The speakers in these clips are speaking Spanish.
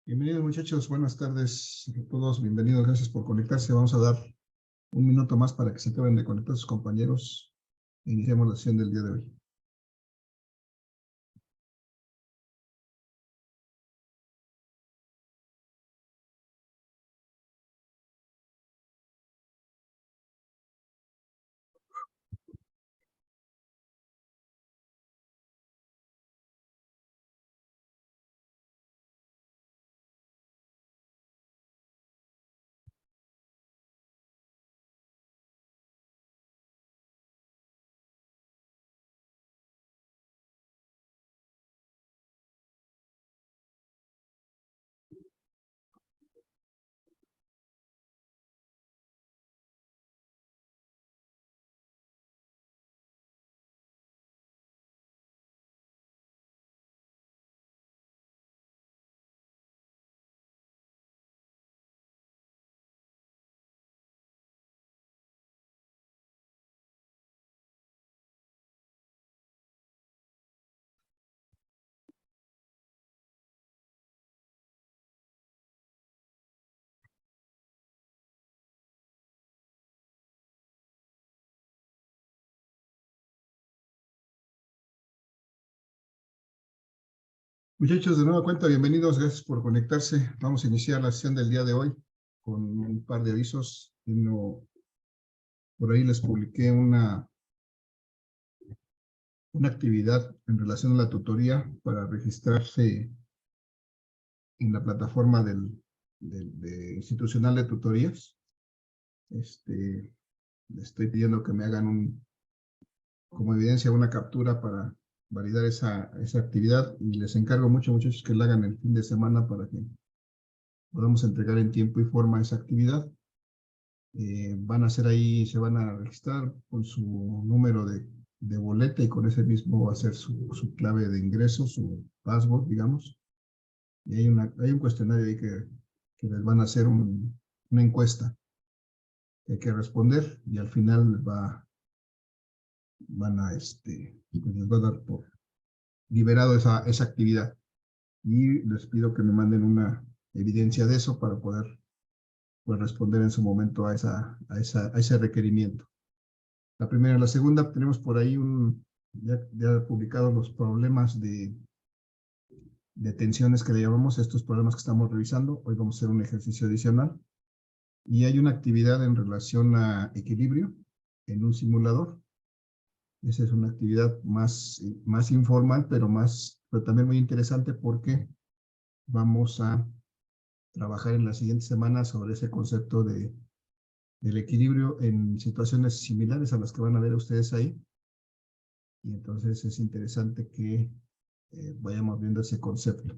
Bienvenidos muchachos, buenas tardes a todos, bienvenidos, gracias por conectarse. Vamos a dar un minuto más para que se acaben de conectar sus compañeros e iniciemos la sesión del día de hoy. Muchachos, de nueva cuenta, bienvenidos, gracias por conectarse. Vamos a iniciar la sesión del día de hoy con un par de avisos. Por ahí les publiqué una actividad en relación a la tutoría para registrarse en la plataforma de institucional de tutorías. Les estoy pidiendo que me hagan como evidencia una captura para validar esa actividad y les encargo mucho, muchachos, que la hagan el fin de semana para que podamos entregar en tiempo y forma esa actividad. Van a hacer ahí, se van a registrar con su número de boleta y con ese mismo va a ser su clave de ingreso, su password, digamos. Y hay un cuestionario ahí que les van a hacer una encuesta que hay que responder y al final les va a dar por liberado esa actividad. Y les pido que me manden una evidencia de eso para poder responder en su momento a ese requerimiento. La primera. La segunda, tenemos por ahí ya publicados los problemas de tensiones que le llamamos, estos problemas que estamos revisando. Hoy vamos a hacer un ejercicio adicional. Y hay una actividad en relación a equilibrio en un simulador. Esa es una actividad más informal, pero también muy interesante porque vamos a trabajar en la siguiente semana sobre ese concepto del equilibrio en situaciones similares a las que van a ver ustedes ahí. Y entonces es interesante que vayamos viendo ese concepto.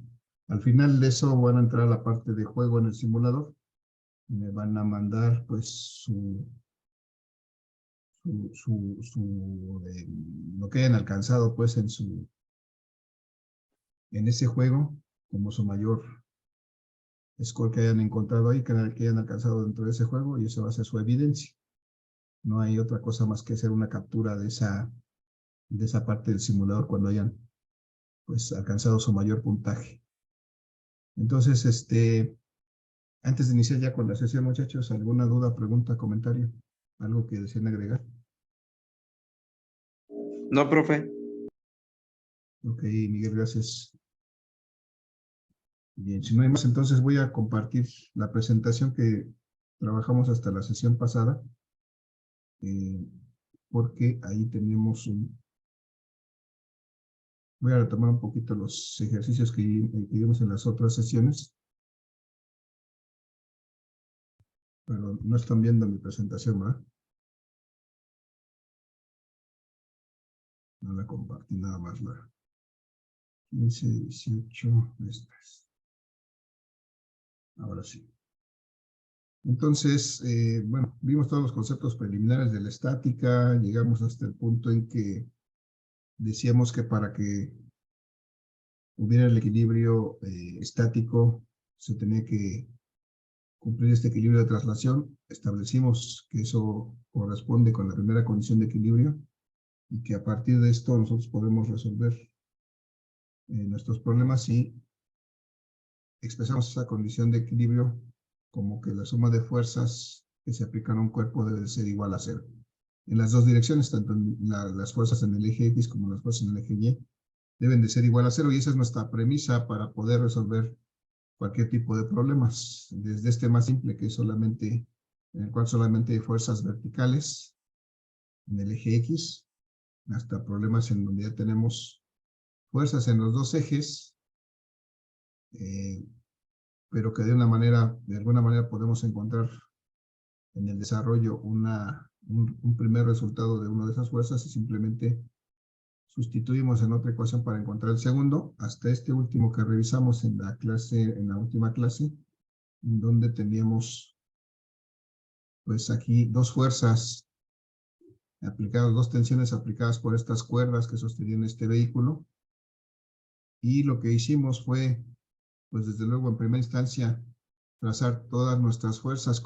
Al final de eso van a entrar a la parte de juego en el simulador. Y me van a mandar pues lo que hayan alcanzado pues en ese juego, como su mayor score que hayan encontrado ahí, que hayan alcanzado dentro de ese juego, y eso va a ser su evidencia. No hay otra cosa más que hacer una captura de esa parte del simulador cuando hayan pues alcanzado su mayor puntaje. Entonces, antes de iniciar ya con la sesión, muchachos, ¿alguna duda, pregunta, comentario? ¿Algo que deseen agregar? No, profe. Ok, Miguel, gracias. Bien, si no hay más, entonces voy a compartir la presentación que trabajamos hasta la sesión pasada, porque ahí tenemos voy a retomar un poquito los ejercicios que vimos en las otras sesiones, pero no están viendo mi presentación, ¿verdad? No la compartí, nada más la 15, 18, estas. Ahora sí. Entonces, bueno, vimos todos los conceptos preliminares de la estática, llegamos hasta el punto en que decíamos que para que hubiera el equilibrio estático, se tenía que cumplir este equilibrio de traslación. Establecimos que eso corresponde con la primera condición de equilibrio y que a partir de esto nosotros podemos resolver nuestros problemas y expresamos esa condición de equilibrio como que la suma de fuerzas que se aplican a un cuerpo debe ser igual a 0. En las dos direcciones, tanto en las fuerzas en el eje X como las fuerzas en el eje Y, deben de ser igual a 0, y esa es nuestra premisa para poder resolver cualquier tipo de problemas, desde este más simple, que es solamente, en el cual solamente hay fuerzas verticales en el eje X, hasta problemas en donde ya tenemos fuerzas en los dos ejes, pero que de alguna manera podemos encontrar en el desarrollo un primer resultado de una de esas fuerzas y simplemente sustituimos en otra ecuación para encontrar el segundo, hasta este último que revisamos en la última clase, en donde teníamos pues aquí dos fuerzas aplicadas, dos tensiones aplicadas por estas cuerdas que sostenían este vehículo, y lo que hicimos fue, pues desde luego en primera instancia, trazar todas nuestras fuerzas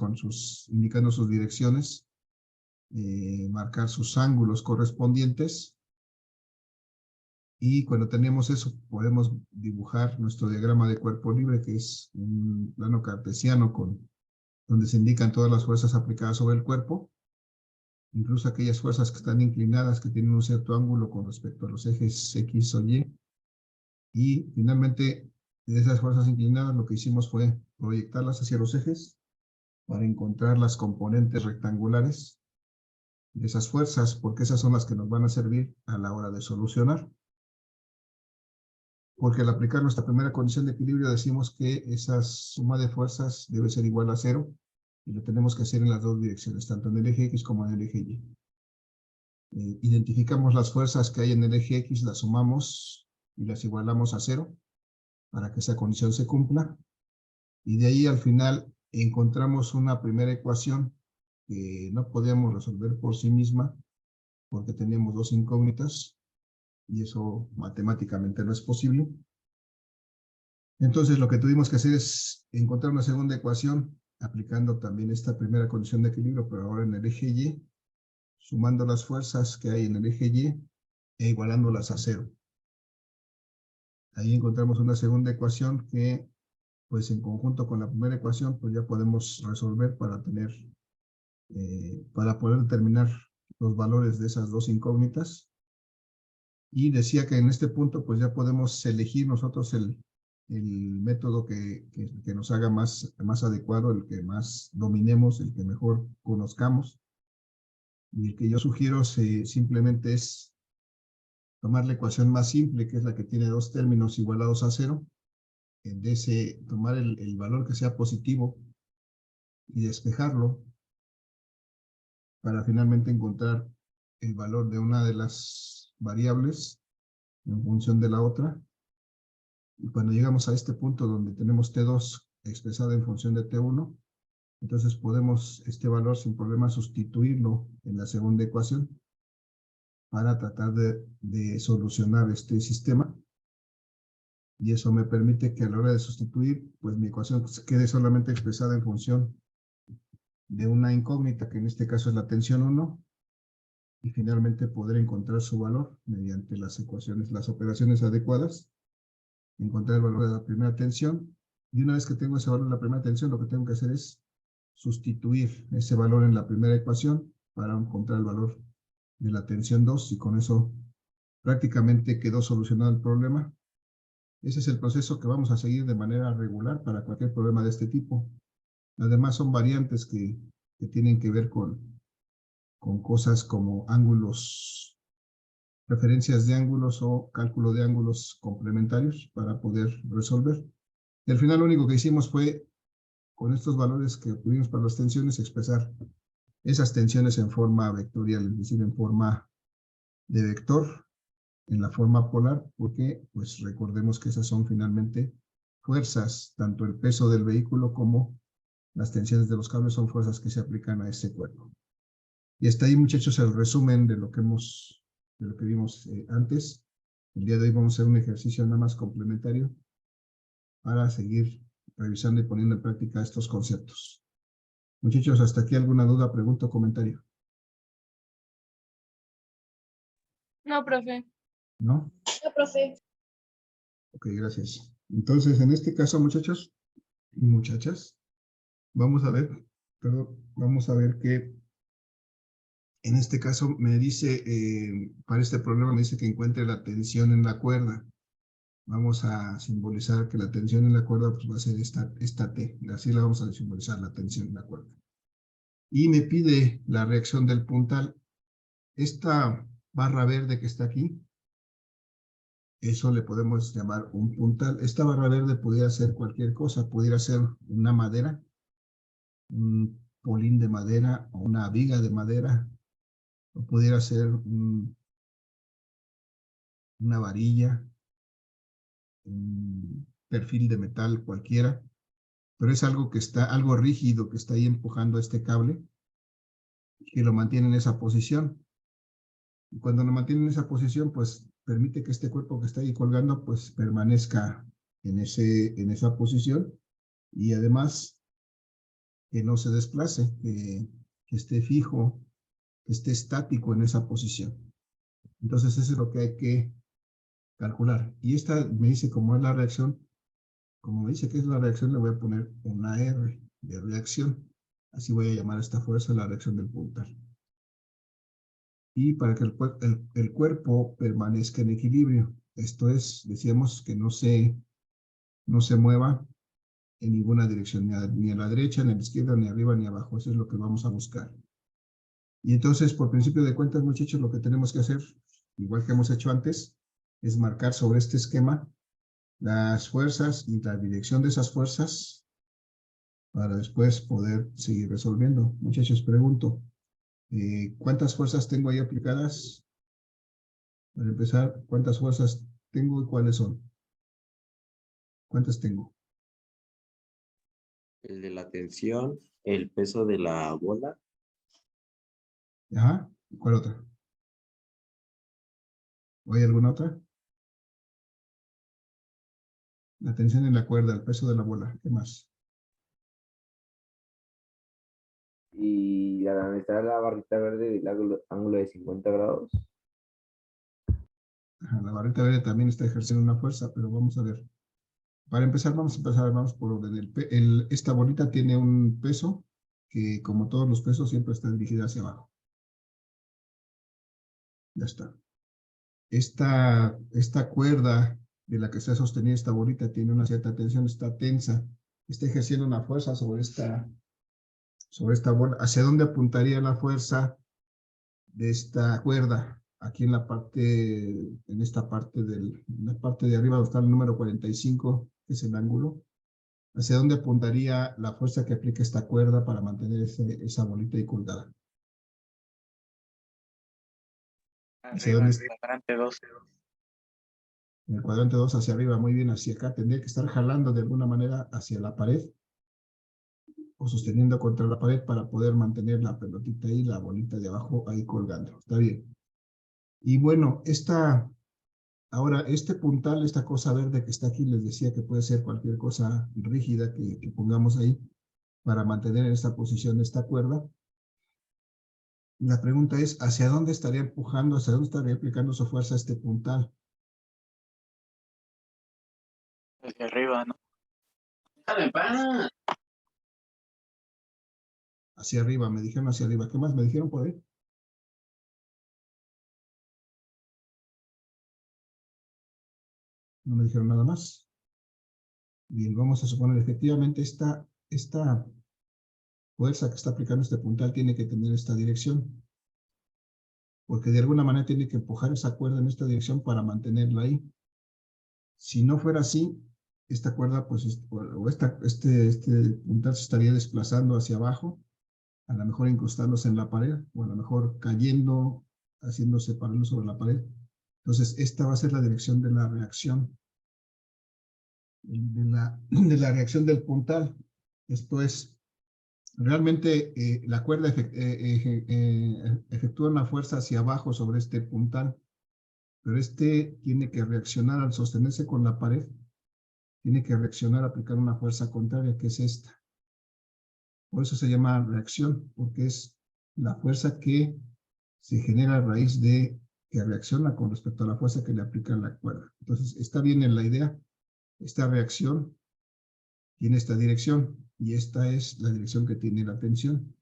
indicando sus direcciones, marcar sus ángulos correspondientes, y cuando tenemos eso podemos dibujar nuestro diagrama de cuerpo libre, que es un plano cartesiano donde se indican todas las fuerzas aplicadas sobre el cuerpo, incluso aquellas fuerzas que están inclinadas, que tienen un cierto ángulo con respecto a los ejes X o Y. Y finalmente, de esas fuerzas inclinadas, lo que hicimos fue proyectarlas hacia los ejes para encontrar las componentes rectangulares de esas fuerzas, porque esas son las que nos van a servir a la hora de solucionar. Porque al aplicar nuestra primera condición de equilibrio decimos que esa suma de fuerzas debe ser igual a 0, y lo tenemos que hacer en las dos direcciones, tanto en el eje X como en el eje Y. Identificamos las fuerzas que hay en el eje X, las sumamos y las igualamos a 0 para que esa condición se cumpla, y de ahí al final encontramos una primera ecuación que no podíamos resolver por sí misma porque teníamos dos incógnitas, y eso matemáticamente no es posible. Entonces lo que tuvimos que hacer es encontrar una segunda ecuación aplicando también esta primera condición de equilibrio, pero ahora en el eje Y, sumando las fuerzas que hay en el eje Y e igualándolas a 0. Ahí encontramos una segunda ecuación que, pues en conjunto con la primera ecuación, pues ya podemos resolver para poder determinar los valores de esas dos incógnitas. Y decía que en este punto, pues ya podemos elegir nosotros el método que nos haga más adecuado, el que más dominemos, el que mejor conozcamos. Y el que yo sugiero simplemente es tomar la ecuación más simple, que es la que tiene dos términos igualados a 0. Tomar el valor que sea positivo y despejarlo para finalmente encontrar el valor de una de las variables en función de la otra. Y cuando llegamos a este punto donde tenemos T2 expresado en función de T1, entonces podemos este valor sin problema sustituirlo en la segunda ecuación para tratar de solucionar este sistema. Y eso me permite que a la hora de sustituir, pues mi ecuación quede solamente expresada en función de una incógnita, que en este caso es la tensión 1, y finalmente poder encontrar su valor mediante las operaciones adecuadas, encontrar el valor de la primera tensión, y una vez que tengo ese valor de la primera tensión, lo que tengo que hacer es sustituir ese valor en la primera ecuación para encontrar el valor de la tensión 2, y con eso prácticamente quedó solucionado el problema. Ese es el proceso que vamos a seguir de manera regular para cualquier problema de este tipo. Además son variantes que tienen que ver con cosas como ángulos, referencias de ángulos o cálculo de ángulos complementarios para poder resolver. Y al final lo único que hicimos fue, con estos valores que obtuvimos para las tensiones, expresar esas tensiones en forma vectorial, es decir, en forma de vector, en la forma polar, porque pues recordemos que esas son finalmente fuerzas, tanto el peso del vehículo como las tensiones de los cables son fuerzas que se aplican a ese cuerpo. Y hasta ahí, muchachos, el resumen de lo que vimos antes. El día de hoy vamos a hacer un ejercicio nada más complementario para seguir revisando y poniendo en práctica estos conceptos. Muchachos, hasta aquí alguna duda, pregunta o comentario. No, profe. ¿No? No, profe. Ok, gracias. Entonces, en este caso, muchachos y muchachas, vamos a ver, perdón, vamos a ver que en este caso me dice, para este problema me dice que encuentre la tensión en la cuerda. Vamos a simbolizar que la tensión en la cuerda pues, va a ser esta T. Así la vamos a simbolizar, la tensión en la cuerda. Y me pide la reacción del puntal. Esta barra verde que está aquí, eso le podemos llamar un puntal. Esta barra verde pudiera ser cualquier cosa. Pudiera ser una madera, un polín de madera o una viga de madera. O pudiera ser una varilla, un perfil de metal cualquiera. Pero es algo que está, algo rígido que está ahí empujando este cable que lo mantiene en esa posición. Y cuando lo mantiene en esa posición, pues permite que este cuerpo que está ahí colgando, pues permanezca en esa posición y además que no se desplace, que esté fijo, que esté estático en esa posición. Entonces eso es lo que hay que calcular. Y esta me dice cómo es la reacción. Como me dice que es la reacción, le voy a poner una R de reacción. Así voy a llamar a esta fuerza la reacción del puntal. Y para que el cuerpo permanezca en equilibrio. Esto es, decíamos que no se mueva en ninguna dirección, ni a la derecha, ni a la izquierda, ni arriba, ni abajo. Eso es lo que vamos a buscar. Y entonces, por principio de cuentas, muchachos, lo que tenemos que hacer, igual que hemos hecho antes, es marcar sobre este esquema las fuerzas y la dirección de esas fuerzas para después poder seguir resolviendo. Muchachos, pregunto, ¿cuántas fuerzas tengo ahí aplicadas? Para empezar, ¿cuántas fuerzas tengo y cuáles son? ¿Cuántas tengo? El de la tensión, el peso de la bola, Ajá, ¿y cuál otra? ¿O hay alguna otra? La tensión en la cuerda, el peso de la bola, ¿qué más? Y la donde está la barrita verde del ángulo de 50 grados. Ajá, la barrita verde también está ejerciendo una fuerza, pero vamos a ver. Para empezar, vamos por orden. Esta bolita tiene un peso que, como todos los pesos, siempre está dirigida hacia abajo. Ya está. Esta cuerda de la que está sostenida esta bolita tiene una cierta tensión, está tensa, está ejerciendo una fuerza sobre esta bola. ¿Hacia dónde apuntaría la fuerza de esta cuerda? Aquí en la parte de arriba donde está el número 45, que es el ángulo. ¿Hacia dónde apuntaría la fuerza que aplica esta cuerda para mantener esa bolita ahí colgada? ¿Hacia Arriba, dónde en está? el cuadrante 2. En el cuadrante 2 hacia arriba, muy bien, hacia acá. Tendría que estar jalando de alguna manera hacia la pared o sosteniendo contra la pared para poder mantener la pelotita ahí, la bolita de abajo ahí colgando. Está bien. Y bueno, ahora este puntal, esta cosa verde que está aquí, les decía que puede ser cualquier cosa rígida que pongamos ahí para mantener en esta posición esta cuerda. La pregunta es, ¿hacia dónde estaría empujando, hacia dónde estaría aplicando su fuerza este puntal? Hacia arriba, ¿no? Hacia arriba, me dijeron hacia arriba. ¿Qué más me dijeron por ahí? No me dijeron nada más. Bien, vamos a suponer efectivamente esta fuerza que está aplicando este puntal tiene que tener esta dirección, porque de alguna manera tiene que empujar esa cuerda en esta dirección para mantenerla ahí. Si no fuera así, esta cuerda, pues, este puntal se estaría desplazando hacia abajo, a lo mejor incrustándose en la pared, o a lo mejor cayendo, haciéndose paralelo sobre la pared. Entonces, esta va a ser la dirección de la reacción, de la reacción del puntal. Esto es, realmente la cuerda efectúa una fuerza hacia abajo sobre este puntal, pero este tiene que reaccionar al sostenerse con la pared, tiene que reaccionar a aplicar una fuerza contraria, que es esta. Por eso se llama reacción, porque es la fuerza que se genera a raíz de que reacciona con respecto a la fuerza que le aplica la cuerda. Entonces, ¿está bien en la idea? Esta reacción tiene esta dirección y esta es la dirección que tiene la tensión.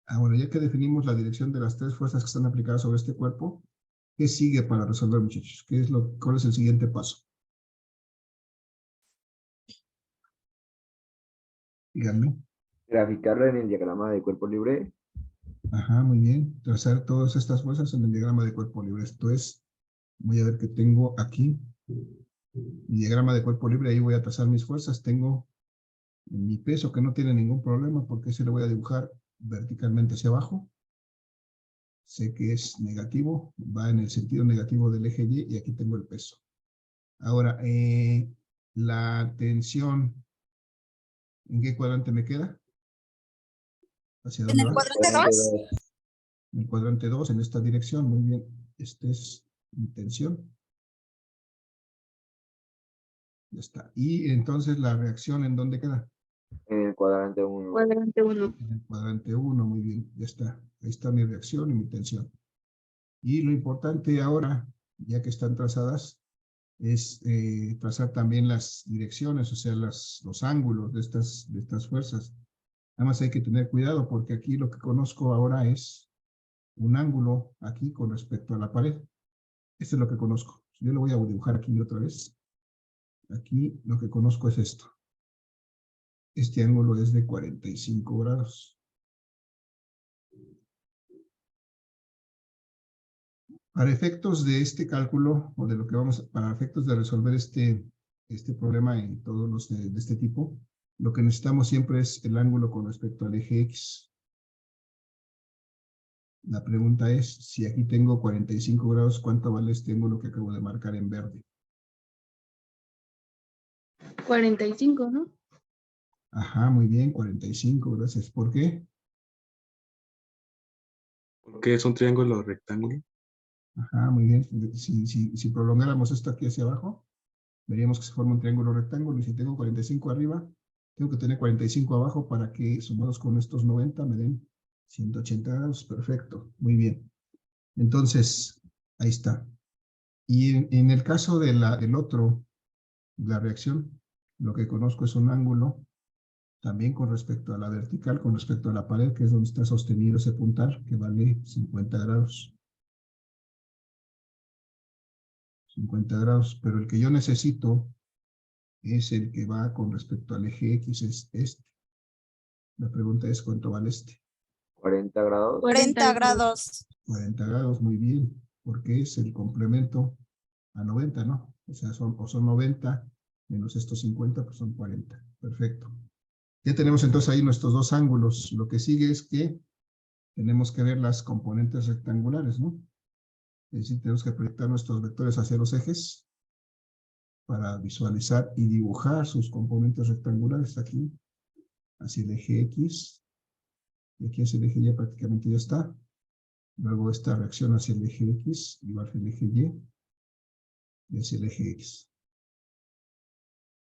Ahora, ya que definimos la dirección de las tres fuerzas que están aplicadas sobre este cuerpo, ¿qué sigue para resolver, muchachos? ¿Cuál es el siguiente paso? Díganme. Graficarlo en el diagrama de cuerpo libre. Ajá, muy bien. Trazar todas estas fuerzas en el diagrama de cuerpo libre. Esto es, voy a ver que tengo aquí mi diagrama de cuerpo libre. Ahí voy a trazar mis fuerzas. Tengo mi peso que no tiene ningún problema porque se lo voy a dibujar verticalmente hacia abajo. Sé que es negativo, va en el sentido negativo del eje Y y aquí tengo el peso. Ahora, la tensión, ¿en qué cuadrante me queda? ¿Hacia En dónde el va? cuadrante Cuadrante 2. dos. En el cuadrante 2, en esta dirección. Muy bien. Esta es mi tensión. Ya está. Y entonces la reacción, ¿en dónde queda? En el cuadrante 1. Cuadrante 1. En el cuadrante 1, muy bien. Ya está. Ahí está mi reacción y mi tensión. Y lo importante ahora, ya que están trazadas, es trazar también las direcciones, o sea, los ángulos de estas fuerzas. Nada más hay que tener cuidado porque aquí lo que conozco ahora es un ángulo aquí con respecto a la pared. Esto es lo que conozco. Yo lo voy a dibujar aquí otra vez. Aquí lo que conozco es esto. Este ángulo es de 45 grados. Para efectos de este cálculo, o de lo que para efectos de resolver este problema en todos los de este tipo, lo que necesitamos siempre es el ángulo con respecto al eje X. La pregunta es, si aquí tengo 45 grados, ¿cuánto vale este ángulo que acabo de marcar en verde? 45, ¿no? Ajá, muy bien, 45, gracias. ¿Por qué? Porque es un triángulo rectángulo. Ajá, muy bien. Si prolongáramos esto aquí hacia abajo, veríamos que se forma un triángulo rectángulo, y si tengo 45 arriba, tengo que tener 45 abajo para que sumados con estos 90 me den 180 grados. Perfecto, muy bien. Entonces, ahí está. Y en el caso de del otro, la reacción, lo que conozco es un ángulo, también con respecto a la vertical, con respecto a la pared, que es donde está sostenido ese puntal, que vale 50 grados. 50 grados, pero el que yo necesito es el que va con respecto al eje X, es este. La pregunta es, ¿cuánto vale este? 40 grados. 40 grados. 40 grados, muy bien, porque es el complemento a 90, ¿no? O sea, son 90 menos estos 50, pues son 40. Perfecto. Ya tenemos entonces ahí nuestros dos ángulos. Lo que sigue es que tenemos que ver las componentes rectangulares, ¿no? Es decir, tenemos que proyectar nuestros vectores hacia los ejes para visualizar y dibujar sus componentes rectangulares aquí, hacia el eje X, y aquí hacia el eje Y prácticamente ya está. Luego esta reacción hacia el eje X, igual hacia el eje y hacia el eje X.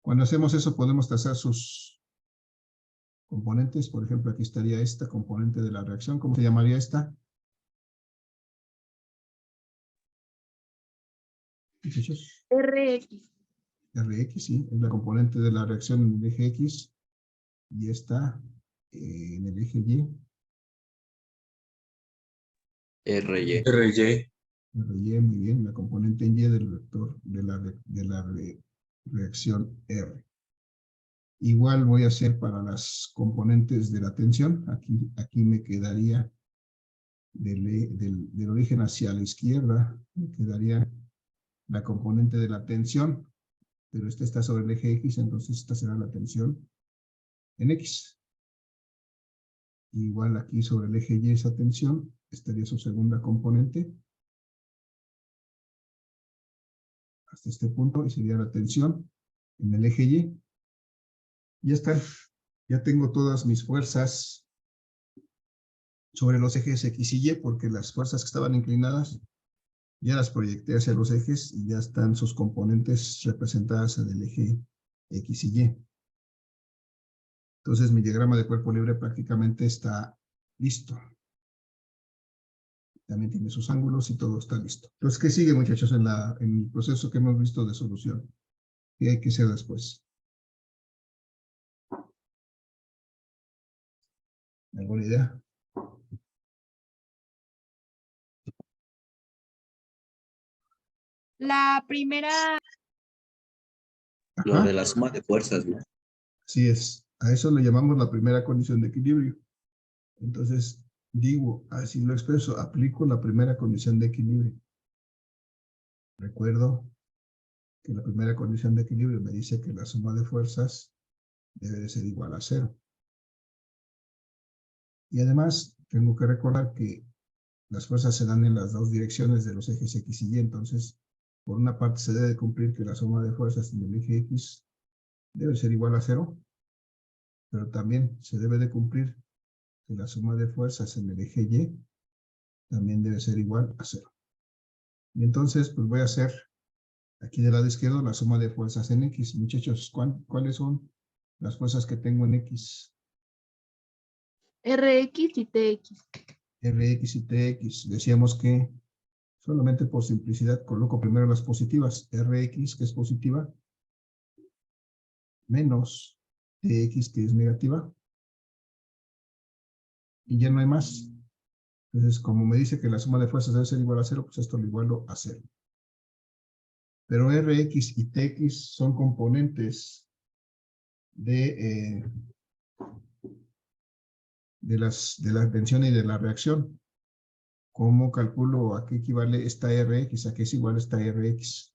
Cuando hacemos eso podemos trazar sus componentes. Por ejemplo, aquí estaría esta componente de la reacción. ¿Cómo se llamaría esta? ¿Muchachos? RX. Rx, sí, es la componente de la reacción en el eje X y esta en el eje Y. RY. RY. RY, muy bien, la componente en Y del vector de la reacción R. Igual voy a hacer para las componentes de la tensión. Aquí me quedaría del origen hacia la izquierda, me quedaría la componente de la tensión, pero esta está sobre el eje X, entonces esta será la tensión en X. Igual aquí sobre el eje Y esa tensión, estaría su segunda componente, hasta este punto, y sería la tensión en el eje Y. Ya están, ya tengo todas mis fuerzas sobre los ejes X y Y, porque las fuerzas que estaban inclinadas ya las proyecté hacia los ejes y ya están sus componentes representadas en el eje X y Y. Entonces mi diagrama de cuerpo libre prácticamente está listo. También tiene sus ángulos y todo está listo. Entonces, ¿qué sigue, muchachos, en el proceso que hemos visto de solución? ¿Qué hay que hacer después? ¿Alguna idea? La primera, Lo Ajá, de la suma de fuerzas, ¿no? así es. A eso le llamamos la primera condición de equilibrio. Entonces, digo, así lo expreso, aplico la primera condición de equilibrio. Recuerdo que la primera condición de equilibrio me dice que la suma de fuerzas debe de ser igual a 0. Y además, tengo que recordar que las fuerzas se dan en las dos direcciones de los ejes X y Y. Entonces, por una parte se debe cumplir que la suma de fuerzas en el eje X debe ser igual a 0, pero también se debe de cumplir que la suma de fuerzas en el eje Y también debe ser igual a 0. Y entonces, pues voy a hacer aquí del lado izquierdo la suma de fuerzas en X. Muchachos, ¿cuáles son las fuerzas que tengo en X? RX y TX. Rx y Tx. Decíamos que solamente por simplicidad coloco primero las positivas. Rx, que es positiva, menos Tx, que es negativa. Y ya no hay más. Entonces, como me dice que la suma de fuerzas debe ser igual a 0, pues esto lo igualo a 0. Pero Rx y Tx son componentes de la tensión y de la reacción. ¿Cómo calculo a qué equivale esta Rx? ¿A qué es igual esta Rx?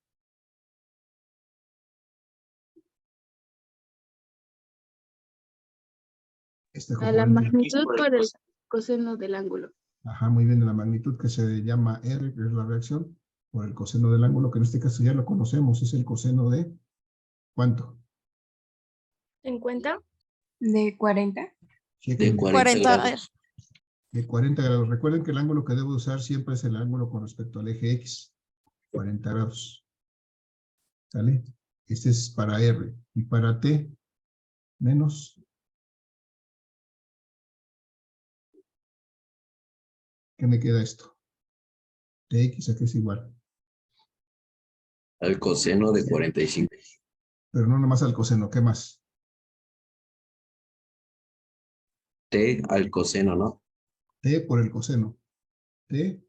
Este A la componente, magnitud por el por el coseno. coseno del ángulo. ajá, muy bien, la magnitud que se llama R, que es la reacción, por el coseno del ángulo, que en este caso ya lo conocemos, es el coseno de ¿cuánto? 50. ¿De 40? De 40 40. grados. De 40 grados. Recuerden que el ángulo que debo usar siempre es el ángulo con respecto al eje X, 40 grados. ¿Sale? Este es para R. Y para T, menos. ¿Qué me queda esto? Tx, ¿a qué es igual? Al coseno de 45. Pero no nomás al coseno, ¿qué más? T al coseno, ¿no? T por el coseno. T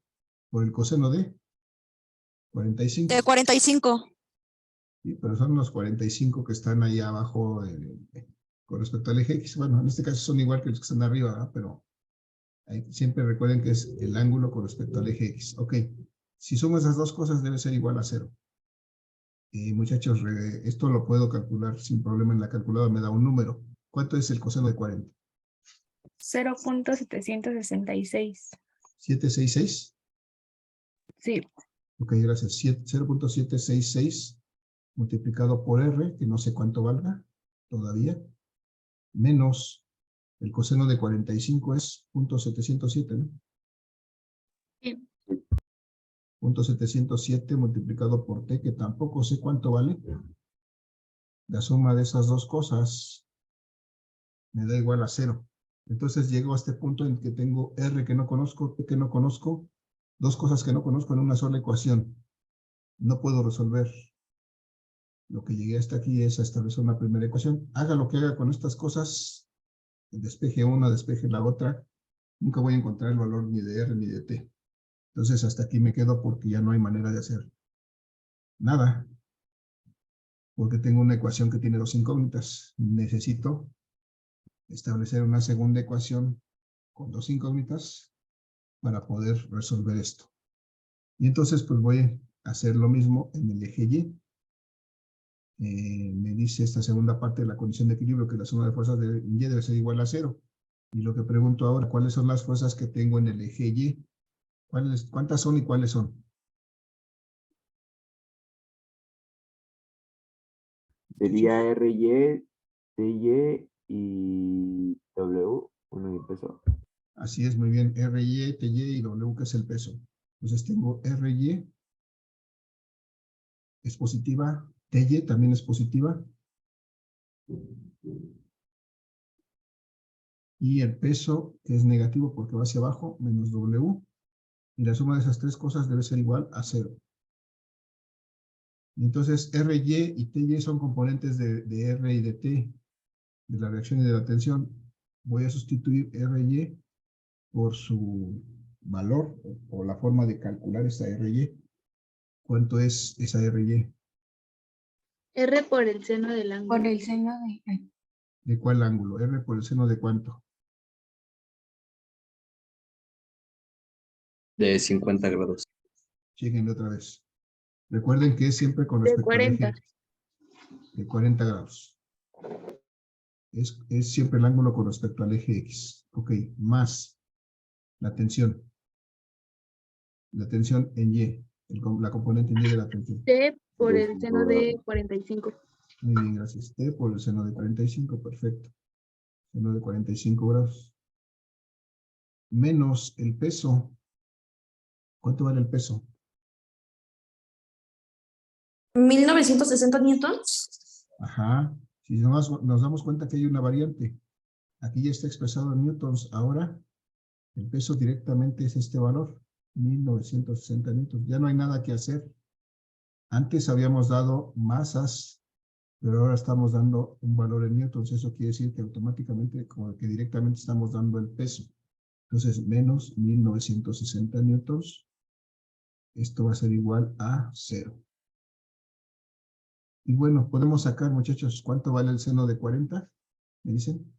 por el coseno de 45. De 45. Sí, pero son los 45 que están ahí abajo con respecto al eje X. Bueno, en este caso son igual que los que están arriba, ¿verdad? Pero siempre recuerden que es el ángulo con respecto al eje X. Ok, si sumo esas dos cosas debe ser igual a 0. Muchachos, esto lo puedo calcular sin problema en la calculadora, me da un número. ¿Cuánto es el coseno de 40? 0.766. ¿766? Sí, Ok, gracias. 0.766 multiplicado por R, que no sé cuánto valga todavía, menos el coseno de 45 es 0.707, ¿no? Sí. 0.707 multiplicado por T, que tampoco sé cuánto vale. La suma de esas dos cosas me da igual a 0. Entonces llego a este punto en que tengo R que no conozco, T que no conozco, dos cosas que no conozco en una sola ecuación. No puedo resolver. Lo que llegué hasta aquí es a establecer una primera ecuación. Haga lo que haga con estas cosas, despeje una, despeje la otra, nunca voy a encontrar el valor ni de R ni de T. Entonces hasta aquí me quedo porque ya no hay manera de hacer nada. Porque tengo una ecuación que tiene dos incógnitas. Necesito establecer una segunda ecuación con dos incógnitas para poder resolver esto. Y entonces pues voy a hacer lo mismo en el eje Y. Me dice esta segunda parte de la condición de equilibrio que la suma de fuerzas de Y debe ser igual a 0. Y lo que pregunto ahora, ¿cuáles son las fuerzas que tengo en el eje Y? ¿Cuántas son y cuáles son? Sería RY, TY y W. Bueno, y peso. Así es, muy bien. RY, TY y W, que es el peso. Entonces tengo RY, es positiva. TY también es positiva. Y el peso, que es negativo porque va hacia abajo, menos W. Y la suma de esas tres cosas debe ser igual a 0. Entonces, RY y TY son componentes de R y de T, de la reacción y de la tensión. Voy a sustituir RY por su valor o la forma de calcular esa RY. ¿Cuánto es esa RY? R por el seno del ángulo. Por el seno de... ay, ¿De cuál ángulo? ¿R por el seno de cuánto? De 50 grados. Chíguenle otra vez. Recuerden que es siempre con De respecto al 40. eje de 40 grados. Es siempre el ángulo con respecto al eje X. Ok, más la tensión. La tensión en Y, la componente en Y de la tensión. T por el 25 seno de grados. 45. Muy bien, gracias. T por el seno de 45, perfecto. Seno de 45 grados. Menos el peso. ¿Cuánto vale el peso? 1960 newtons. Ajá. Si nos damos cuenta que hay una variante. Aquí ya está expresado en newtons. Ahora, el peso directamente es este valor. 1960 newtons. Ya no hay nada que hacer. Antes habíamos dado masas, pero ahora estamos dando un valor en newtons. Eso quiere decir que automáticamente, como que directamente estamos dando el peso. Entonces, menos 1960 newtons. Esto va a ser igual a 0. Y bueno, podemos sacar, muchachos, ¿cuánto vale el seno de 40? ¿Me dicen?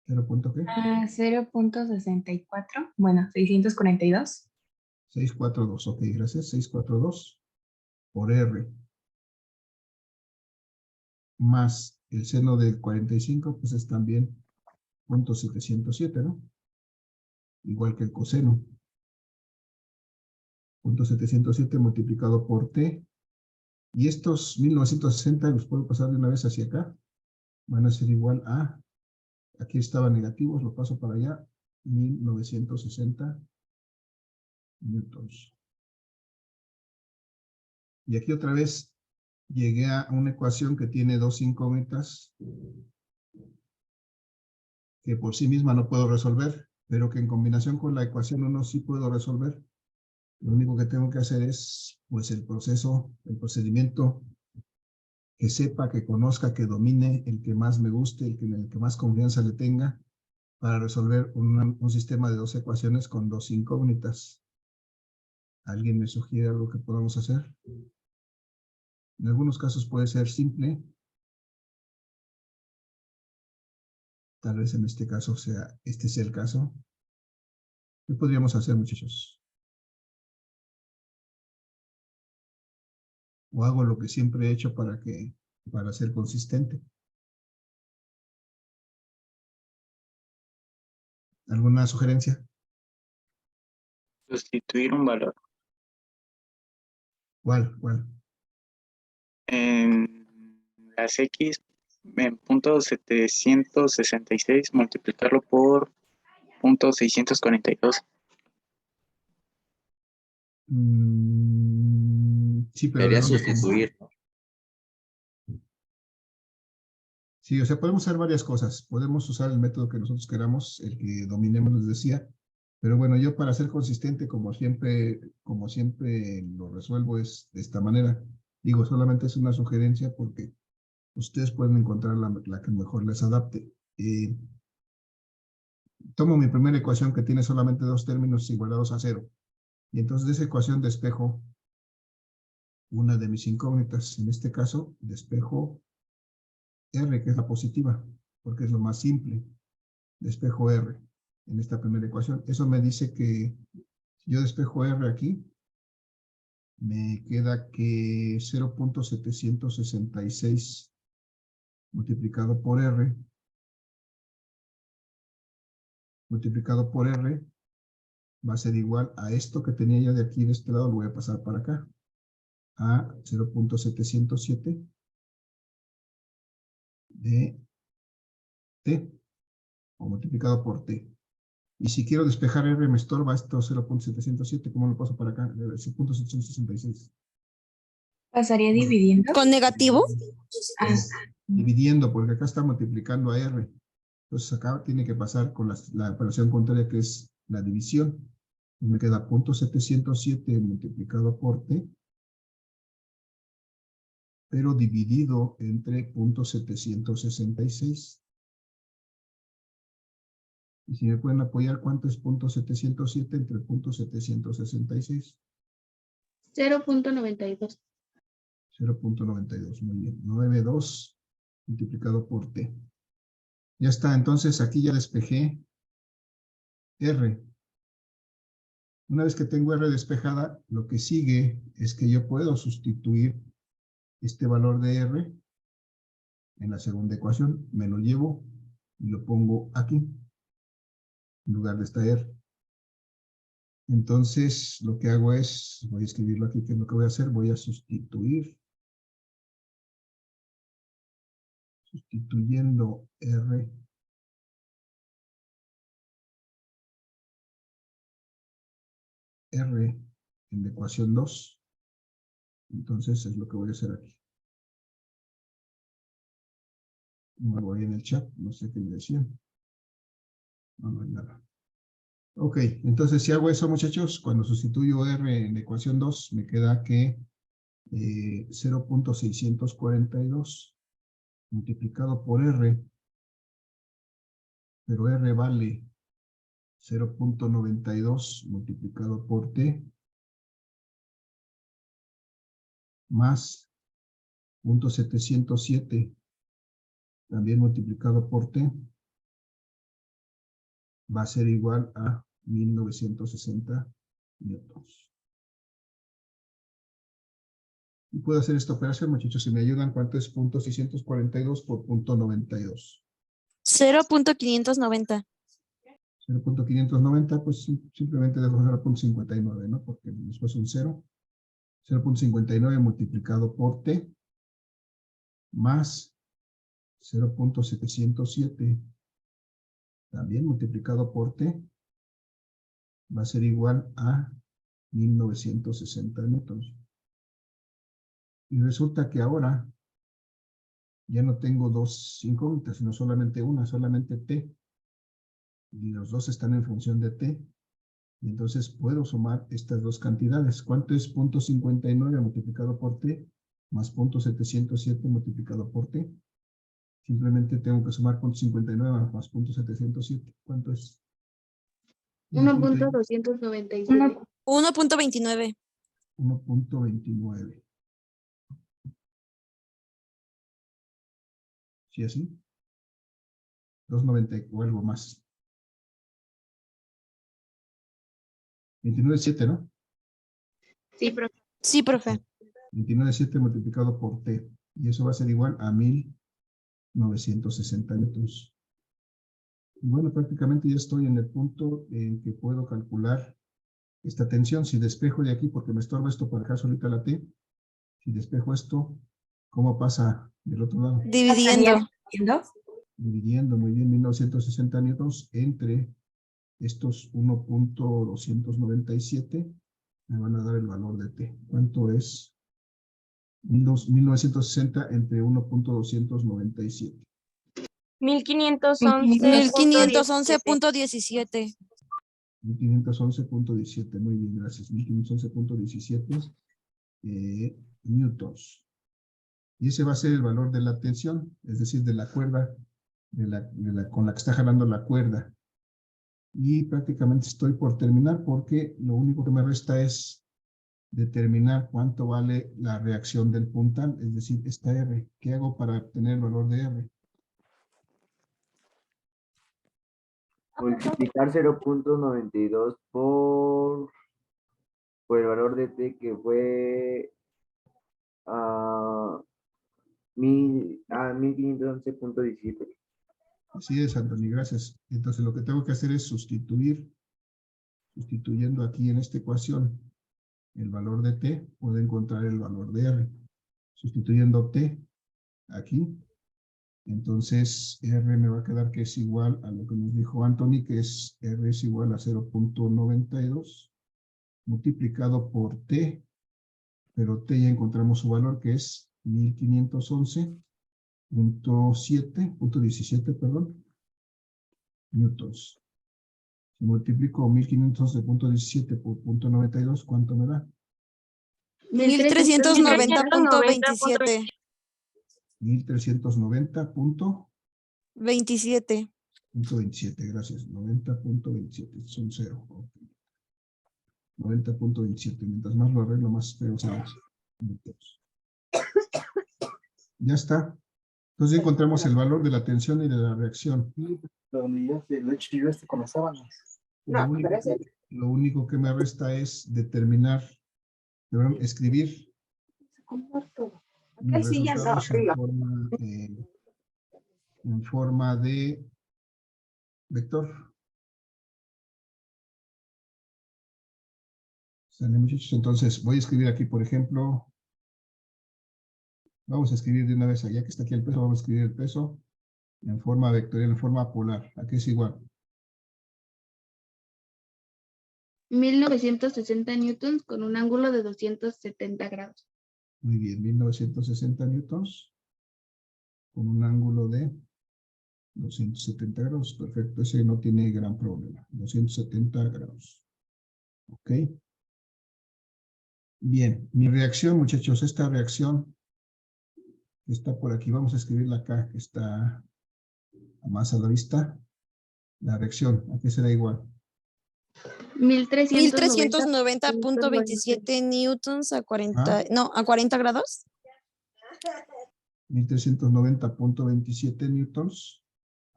¿0 punto qué? 0.64, bueno, 642. 642, ok, gracias. 642 por R. Más el seno de 45, pues es también 0.707, ¿no? Igual que el coseno. 0.707 multiplicado por T. Y estos 1960 los puedo pasar de una vez hacia acá. Van a ser igual a, aquí estaban negativos, lo paso para allá, 1960 newtons. Y aquí otra vez llegué a una ecuación que tiene dos incógnitas que por sí misma no puedo resolver, pero que en combinación con la ecuación 1 sí puedo resolver. Lo único que tengo que hacer es, pues, el procedimiento que sepa, que conozca, que domine, el que más me guste, en el que más confianza le tenga, para resolver un sistema de dos ecuaciones con dos incógnitas. ¿Alguien me sugiere algo que podamos hacer? En algunos casos puede ser simple. Tal vez en este caso este sea el caso. ¿Qué podríamos hacer, muchachos? O hago lo que siempre he hecho para ser consistente. ¿Alguna sugerencia? Sustituir un valor. ¿Cuál? En las X, en punto 766, multiplicarlo por punto 642. Sí, pero ¿de Quería dónde? sustituir, ¿no? Sí, o sea, podemos hacer varias cosas. Podemos usar el método que nosotros queramos, el que dominemos, les decía. Pero bueno, yo para ser consistente, como siempre lo resuelvo es de esta manera. Digo, solamente es una sugerencia porque ustedes pueden encontrar la que mejor les adapte. Tomo mi primera ecuación que tiene solamente dos términos igualados a 0. Y entonces de esa ecuación despejo una de mis incógnitas. En este caso, despejo R, que es la positiva, porque es lo más simple. Despejo R en esta primera ecuación. Eso me dice que si yo despejo R aquí, me queda que 0.766 multiplicado por R va a ser igual a esto que tenía yo de aquí, de este lado, lo voy a pasar para acá, a 0.707 de T, o multiplicado por T. Y si quiero despejar R, me estorba esto 0.707, ¿cómo lo paso para acá? 0.766. ¿Pasaría dividiendo? ¿Con negativo? Ah, Dividiendo, porque acá está multiplicando a R. Entonces acá tiene que pasar con la operación contraria, que es la división. Me queda 0.707 multiplicado por T, pero dividido entre 0.766. Y si me pueden apoyar, ¿cuánto es 0.707 entre 0.766? 0.92. 0.92, muy bien. 92 multiplicado por T. Ya está, entonces aquí ya despejé R. Una vez que tengo R despejada, lo que sigue es que yo puedo sustituir este valor de R en la segunda ecuación. Me lo llevo y lo pongo aquí, en lugar de esta R. Entonces, lo que hago es, voy a escribirlo aquí, ¿qué es lo que voy a hacer? Voy a sustituyendo R en la ecuación 2. Entonces, es lo que voy a hacer aquí. No voy en el chat, no sé qué me decían. No hay nada. Ok, entonces si hago eso, muchachos, cuando sustituyo R en la ecuación 2, me queda que 0.642 multiplicado por R, pero R vale 0.92 multiplicado por T, más 0.707 también multiplicado por T, va a ser igual a 1960 newtons. Y puedo hacer esta operación, muchachos, si me ayudan, ¿cuánto es 0.642 por 0.92? 0.590. 0.590, pues simplemente dejo 0.59, ¿no? Porque después un 0. 0.59 multiplicado por T, más 0.707, también multiplicado por T, va a ser igual a 1960 newtons. Y resulta que ahora ya no tengo dos incógnitas, sino solamente una, solamente T. Y los dos están en función de T. Y entonces puedo sumar estas dos cantidades. ¿Cuánto es 0.59 multiplicado por T más 0.707 multiplicado por T? Simplemente tengo que sumar 0.59 más 0.707. ¿Cuánto es? 1.297. 1.29. 1.29. ¿Sí así? 2.90 o algo más. 29.7, ¿no? Sí, profe. Sí, profe. 29.7 multiplicado por T. Y eso va a ser igual a 1960 newtons. Y bueno, prácticamente ya estoy en el punto en que puedo calcular esta tensión. Si despejo de aquí, porque me estorba esto para acá solita la T, si despejo esto, ¿cómo pasa del otro lado? Dividiendo. Dividiendo, muy bien, 1960 newtons entre estos 1.297, me van a dar el valor de T. ¿Cuánto es? 1960 entre 1.297. 1511.17. 1511.17, muy bien, gracias. 1511.17 newtons. Y ese va a ser el valor de la tensión, es decir, de la cuerda con la que está jalando la cuerda. Y prácticamente estoy por terminar porque lo único que me resta es determinar cuánto vale la reacción del puntal, es decir, esta R. ¿Qué hago para obtener el valor de R? Multiplicar 0.92 por el valor de T, que fue 1511.17. Así es, Anthony, gracias. Entonces lo que tengo que hacer es sustituyendo aquí en esta ecuación el valor de T, puedo encontrar el valor de R. Sustituyendo T aquí, entonces R me va a quedar que es igual a lo que nos dijo Anthony, que es R es igual a 0.92 multiplicado por T, pero T ya encontramos su valor que es 1511.17, perdón, newtons. Si multiplico 1511.17 por 0.92, ¿cuánto me da? 1390.27. 1390.27, 27. gracias. 90.27, es un 0. Ok. 90.27, mientras más lo arreglo, más feo se ve. Ya está. Entonces ya encontramos el valor de la tensión y de la reacción. Lo único que me resta es determinar, perdón, escribir mis resultados en forma de vector. ¿Sale, muchachos? Entonces voy a escribir aquí, por ejemplo, vamos a escribir de una vez, ya que está aquí el peso, vamos a escribir el peso en forma vectorial, en forma polar. Aquí es igual. 1960 newtons con un ángulo de 270 grados. Muy bien, 1960 newtons con un ángulo de 270 grados. Perfecto, ese no tiene gran problema. 270 grados. Ok. Bien, mi reacción, muchachos, esta reacción que está por aquí, vamos a escribirla acá, que está más a la vista. La reacción, ¿a qué será igual? 1390.27 newtons a 40, no, a 40 grados. 1390.27 newtons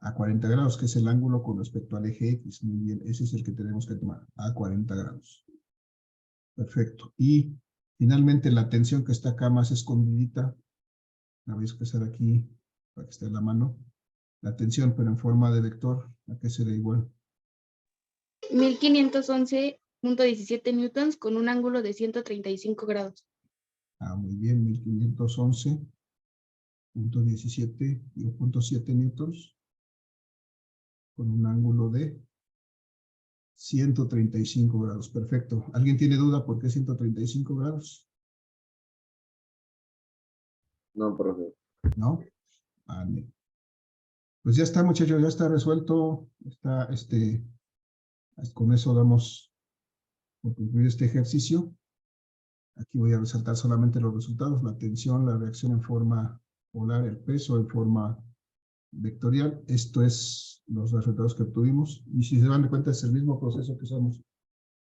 a 40 grados, que es el ángulo con respecto al eje X. Muy bien, ese es el que tenemos que tomar, a 40 grados. Perfecto. Y finalmente la tensión que está acá más escondidita, la voy a expresar aquí para que esté en la mano. La tensión, pero en forma de vector, ¿a qué será igual? 1511.17 newtons con un ángulo de 135 grados. Ah, muy bien, 1511.17 newtons con un ángulo de 135 grados. Perfecto. ¿Alguien tiene duda por qué 135 grados? No, profe. ¿No? Vale. Pues ya está, muchachos, ya está resuelto. Está, con eso damos por concluir este ejercicio. Aquí voy a resaltar solamente los resultados, la tensión, la reacción en forma polar, el peso en forma vectorial. Esto es los resultados que obtuvimos. Y si se dan cuenta, es el mismo proceso que usamos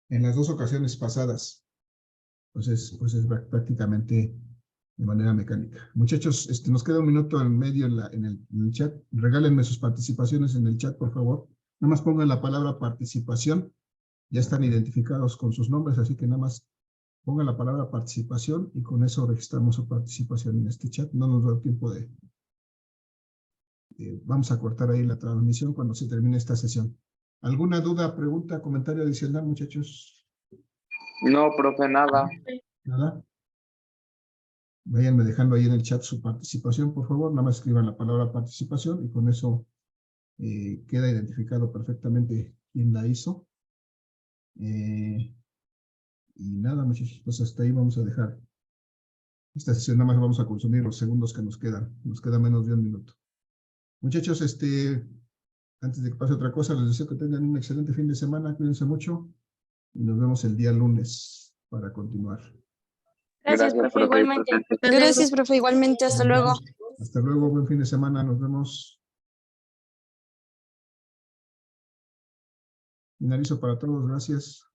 en las dos ocasiones pasadas. Entonces, pues es prácticamente de manera mecánica. Muchachos, nos queda un minuto en medio en el chat. Regálenme sus participaciones en el chat, por favor. Nada más pongan la palabra participación. Ya están identificados con sus nombres, así que nada más pongan la palabra participación y con eso registramos su participación en este chat. No nos da tiempo vamos a cortar ahí la transmisión cuando se termine esta sesión. ¿Alguna duda, pregunta, comentario adicional, muchachos? No, profe, nada. ¿Nada? Váyanme dejando ahí en el chat su participación, por favor. Nada más escriban la palabra participación y con eso queda identificado perfectamente quién la hizo. Y nada, muchachos, pues hasta ahí vamos a dejar esta sesión. Nada más vamos a consumir los segundos que nos quedan. Nos queda menos de un minuto. Muchachos, antes de que pase otra cosa, les deseo que tengan un excelente fin de semana. Cuídense mucho y nos vemos el día lunes para continuar. Gracias, profe, igualmente. Gracias, profe, igualmente. Hasta luego. Hasta luego, buen fin de semana. Nos vemos. Finalizo para todos. Gracias.